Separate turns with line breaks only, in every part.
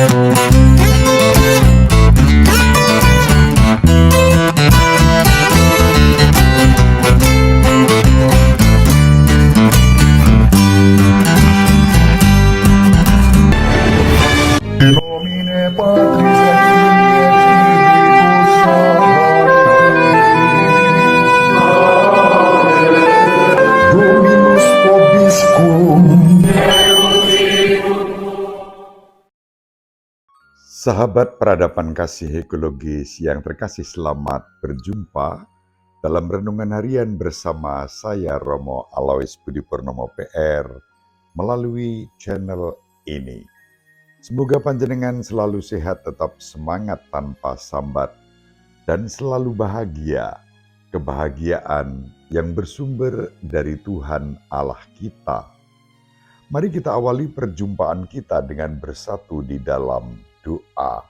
In nomine Patris et Filii et Spiritus Sancti. Dominus vobiscum.
Sahabat peradaban kasih ekologis yang terkasih, selamat berjumpa dalam renungan harian bersama saya Romo Alois Budi Purnomo PR melalui channel ini. Semoga panjenengan selalu sehat, tetap semangat tanpa sambat, dan selalu bahagia, kebahagiaan yang bersumber dari Tuhan Allah kita. Mari kita awali perjumpaan kita dengan bersatu di dalam doa.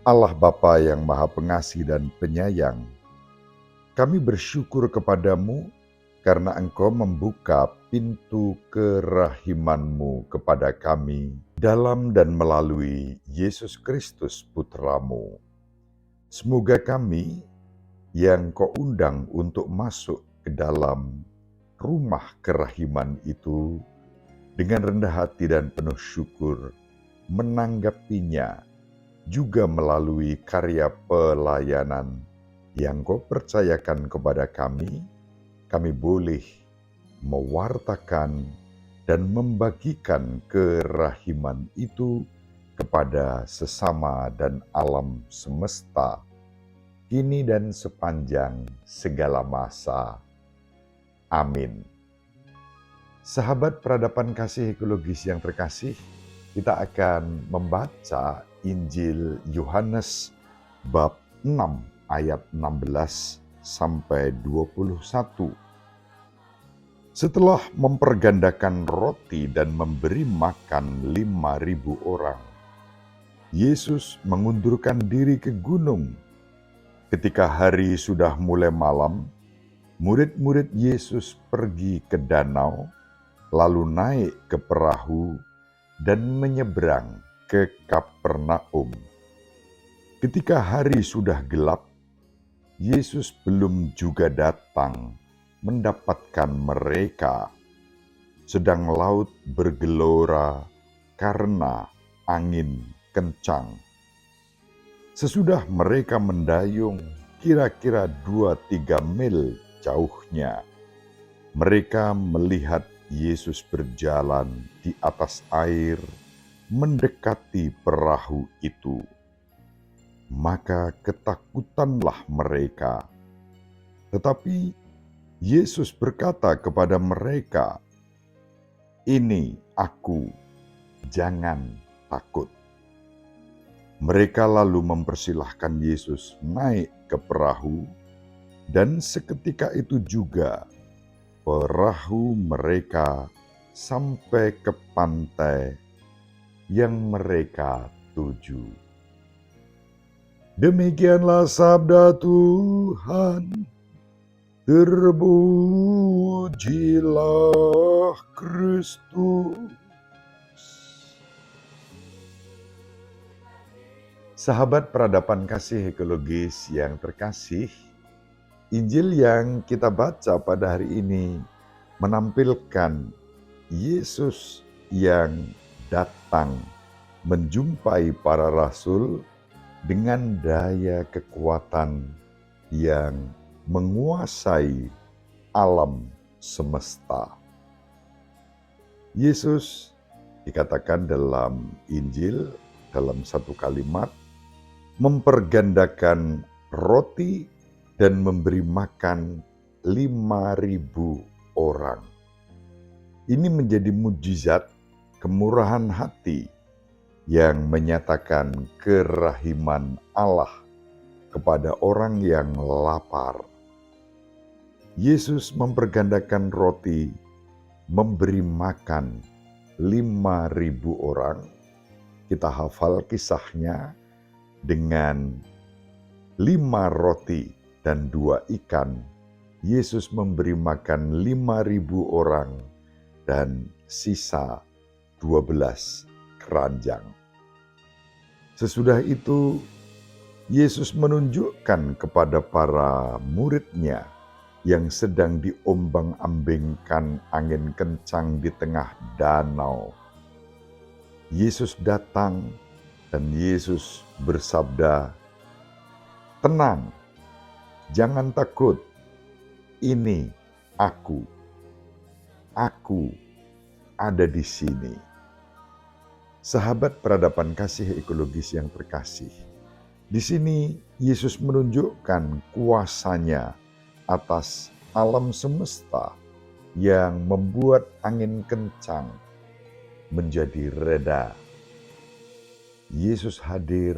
Allah Bapa yang Maha Pengasih dan Penyayang, kami bersyukur kepadamu karena Engkau membuka pintu kerahiman-Mu kepada kami dalam dan melalui Yesus Kristus Putra-Mu. Semoga kami yang Kau undang untuk masuk ke dalam rumah kerahiman itu dengan rendah hati dan penuh syukur menanggapinya, juga melalui karya pelayanan yang Kau percayakan kepada kami boleh mewartakan dan membagikan kerahiman itu kepada sesama dan alam semesta, kini dan sepanjang segala masa. Amin. Sahabat peradaban kasih ekologis yang terkasih, kita akan membaca Injil Yohanes bab 6 ayat 16 sampai 21. Setelah mempergandakan roti dan memberi makan 5.000 orang, Yesus mengundurkan diri ke gunung. Ketika hari sudah mulai malam, murid-murid Yesus pergi ke danau, lalu naik ke perahu dan menyeberang ke Kapernaum. Ketika hari sudah gelap, Yesus belum juga datang mendapatkan mereka, sedang laut bergelora karena angin kencang. Sesudah mereka mendayung kira-kira 2-3 mil jauhnya, mereka melihat Yesus berjalan di atas air mendekati perahu itu. Maka ketakutanlah mereka. Tetapi Yesus berkata kepada mereka, "Ini aku, jangan takut." Mereka lalu mempersilahkan Yesus naik ke perahu, dan seketika itu juga perahu mereka sampai ke pantai yang mereka tuju. Demikianlah sabda Tuhan. Terpujilah Kristus. Sahabat peradaban kasih ekologis yang terkasih, Injil yang kita baca pada hari ini menampilkan Yesus yang datang menjumpai para rasul dengan daya kekuatan yang menguasai alam semesta. Yesus dikatakan dalam Injil, dalam satu kalimat, mempergandakan roti dan memberi makan 5.000 orang. Ini menjadi mujizat kemurahan hati yang menyatakan kerahiman Allah kepada orang yang lapar. Yesus mempergandakan roti, memberi makan 5.000 orang. Kita hafal kisahnya dengan 5 roti dan 2 ikan. Yesus memberi makan 5.000 orang dan sisa 12 keranjang. Sesudah itu, Yesus menunjukkan kepada para murid-Nya yang sedang diombang-ambingkan angin kencang di tengah danau. Yesus datang dan Yesus bersabda, "Tenang, jangan takut, ini aku. Aku ada di sini." Sahabat peradaban kasih ekologis yang terkasih, di sini Yesus menunjukkan kuasa-Nya atas alam semesta yang membuat angin kencang menjadi reda. Yesus hadir,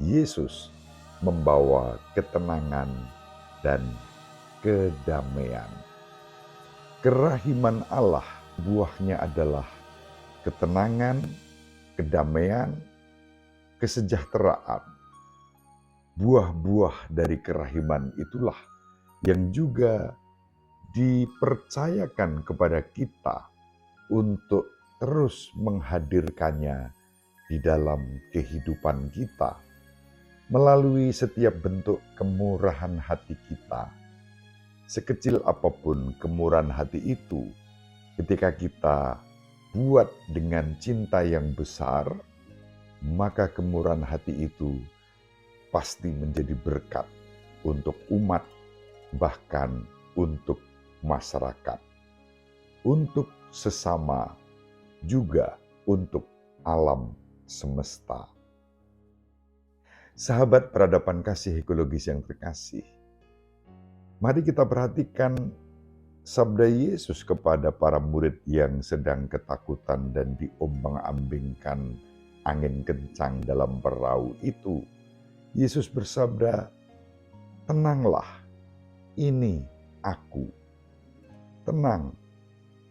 Yesus membawa ketenangan dan kedamaian. Kerahiman Allah buahnya adalah ketenangan, kedamaian, kesejahteraan. Buah-buah dari kerahiman itulah yang juga dipercayakan kepada kita untuk terus menghadirkannya di dalam kehidupan kita melalui setiap bentuk kemurahan hati kita. Sekecil apapun kemurahan hati itu, ketika kita buat dengan cinta yang besar, maka kemurahan hati itu pasti menjadi berkat untuk umat, bahkan untuk masyarakat, untuk sesama, juga untuk alam semesta. Sahabat peradaban kasih ekologis yang terkasih, mari kita perhatikan sabda Yesus kepada para murid yang sedang ketakutan dan diombang-ambingkan angin kencang dalam perahu itu. Yesus bersabda, "Tenanglah, ini aku. Tenang,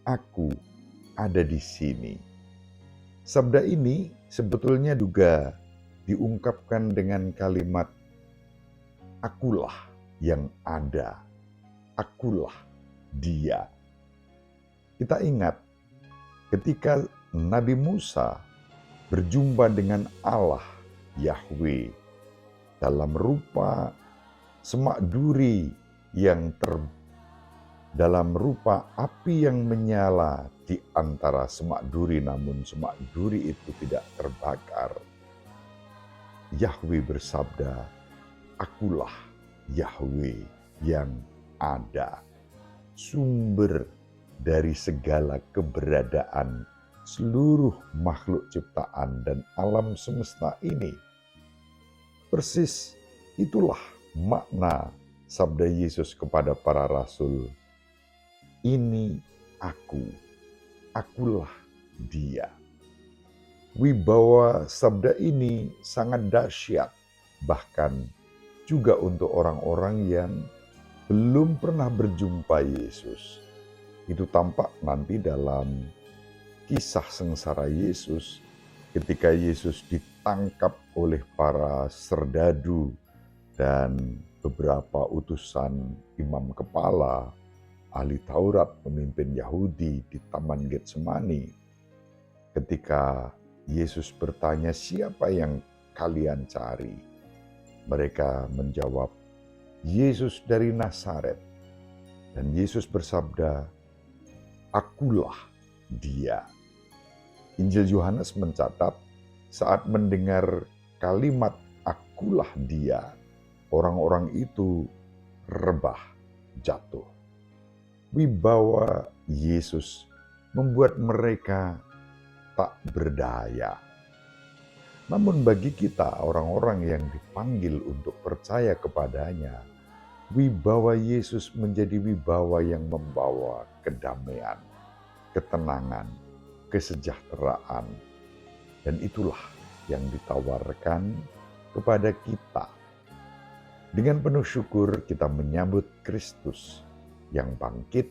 aku ada di sini." Sabda ini sebetulnya juga diungkapkan dengan kalimat, "Akulah yang ada, akulah Dia." Kita ingat ketika Nabi Musa berjumpa dengan Allah Yahweh dalam rupa semak duri dalam rupa api yang menyala di antara semak duri, namun semak duri itu tidak terbakar. Yahweh bersabda, "Akulah Yahweh yang ada." Sumber dari segala keberadaan seluruh makhluk ciptaan dan alam semesta ini. Persis itulah makna sabda Yesus kepada para rasul. "Ini aku, akulah Dia." Wibawa sabda ini sangat dahsyat, bahkan juga untuk orang-orang yang belum pernah berjumpa Yesus. Itu tampak nanti dalam kisah sengsara Yesus ketika Yesus ditangkap oleh para serdadu dan beberapa utusan imam kepala, ahli Taurat, pemimpin Yahudi di Taman Getsemani. Ketika Yesus bertanya, "Siapa yang kalian cari?" Mereka menjawab, "Yesus dari Nazaret." Dan Yesus bersabda, "Akulah Dia." Injil Yohanes mencatat saat mendengar kalimat "akulah Dia", orang-orang itu rebah jatuh. Wibawa Yesus membuat mereka tak berdaya. Namun bagi kita, orang-orang yang dipanggil untuk percaya kepadanya, wibawa Yesus menjadi wibawa yang membawa kedamaian, ketenangan, kesejahteraan. Dan itulah yang ditawarkan kepada kita. Dengan penuh syukur kita menyambut Kristus yang bangkit,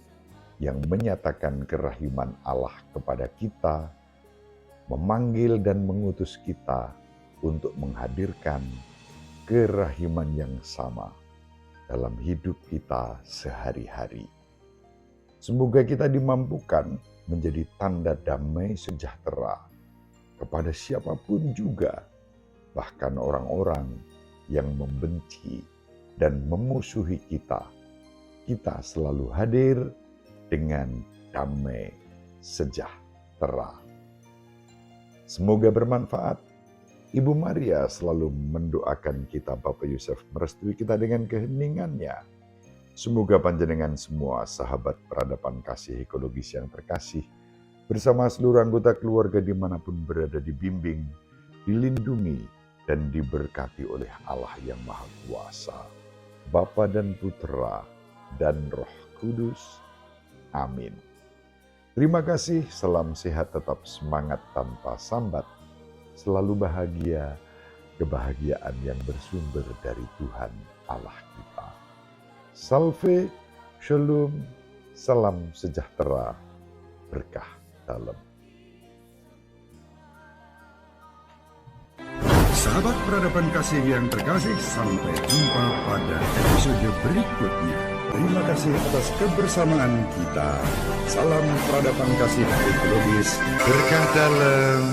yang menyatakan kerahiman Allah kepada kita, memanggil dan mengutus kita untuk menghadirkan kerahiman yang sama dalam hidup kita sehari-hari. Semoga kita dimampukan menjadi tanda damai sejahtera kepada siapapun juga bahkan orang-orang yang membenci dan memusuhi kita, kita selalu hadir dengan damai sejahtera. Semoga bermanfaat. Ibu Maria selalu mendoakan kita, Bapak Yusuf merestui kita dengan keheningannya. Semoga panjenengan semua sahabat peradaban kasih ekologis yang terkasih, bersama seluruh anggota keluarga dimanapun berada, dibimbing, dilindungi, dan diberkati oleh Allah yang Maha Kuasa, Bapa dan Putra dan Roh Kudus. Amin. Terima kasih, salam sehat, tetap semangat tanpa sambat, selalu bahagia, kebahagiaan yang bersumber dari Tuhan Allah kita. Salve, shalom, salam sejahtera, berkah dalam.
Sahabat peradaban kasih yang terkasih, sampai jumpa pada episode berikutnya. Terima kasih atas kebersamaan kita. Salam peradaban kasih ekologis, berkah dalam.